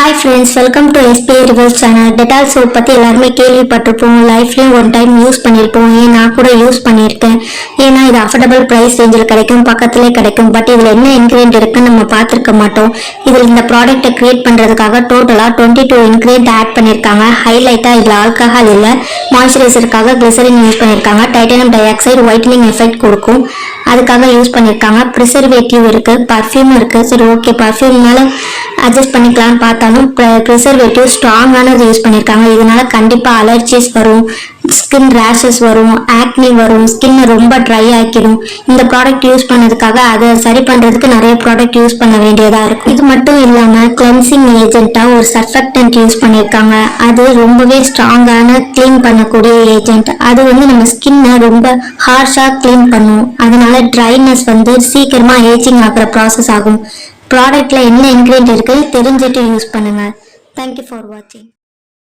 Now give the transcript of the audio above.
Hi friends, welcome to SPA Rivers channel. Dettol soap பத்தி எல்லாருமே கேள்விப்பட்டிருப்போம். லைஃப்லயும் ஒன் டைம் யூஸ் பண்ணியிருப்போம். நான் கூட யூஸ் பண்ணியிருக்கேன். ஏன்னா இது அஃபோர்டபுள் பிரைஸ் ரேஞ்சில் கிடைக்கும், பக்கத்துலேயே கிடைக்கும். பட் இதில் என்ன இன்கிரியன்ட் இருக்குன்னு நம்ம பார்த்துருக்க மாட்டோம். இதில் இந்த ப்ராடக்ட்டை கிரியேட் பண்ணுறதுக்காக டோட்டலாக 22 இன்கிரியன்ட் ஆட் பண்ணியிருக்காங்க. ஹைலைட்டாக இதில் ஆல்கஹால் இல்லை, மாய்ஸ்சரைசருக்காக கிளிசரின் யூஸ் பண்ணியிருக்காங்க. Titanium di oxide whitening effect கொடுக்கும், அதுக்காக யூஸ் பண்ணியிருக்காங்க. ப்ரிசர்வேட்டிவ் இருக்குது, பர்ஃப்யூம் இருக்குது. சரி ஓகே, பர்ஃப்யூம்னால அட்ஜஸ்ட் பண்ணிக்கலாம்னு பார்த்தாலும் ப்ரிசர்வேட்டிவ் ஸ்ட்ராங்கானது யூஸ் பண்ணியிருக்காங்க. இதனால கண்டிப்பாக அலர்ஜிஸ் வரும், ஸ்கின் ரேஷஸ் வரும், ஆக்னி வரும், ஸ்கின்னை ரொம்ப ட்ரை ஆக்கிடும். இந்த ப்ராடக்ட் யூஸ் பண்ணதுக்காக அதை சரி பண்ணுறதுக்கு நிறைய ப்ராடக்ட் யூஸ் பண்ண வேண்டியதாக இருக்கும். இது மட்டும் இல்லாமல் கிளென்சிங் ஏஜென்ட்டாக ஒரு சர்ஃபெக்டன்ட் யூஸ் பண்ணியிருக்காங்க. அது ரொம்பவே ஸ்ட்ராங்கான க்ளீன் பண்ணக்கூடிய ஏஜென்ட். அது நம்ம ஸ்கின்னை ரொம்ப ஹார்ஷாக க்ளீன் பண்ணும். அதனால ட்ரைனஸ் சீக்கிரமாக ஏஜிங் ஆகிற ப்ராசஸ் ஆகும். ப்ராடக்ட்ல என்ன இன்கிரியன்ட் இருக்கு தெரிஞ்சுட்டு யூஸ் பண்ணுங்க. தேங்க்யூ ஃபார் வாட்சிங்.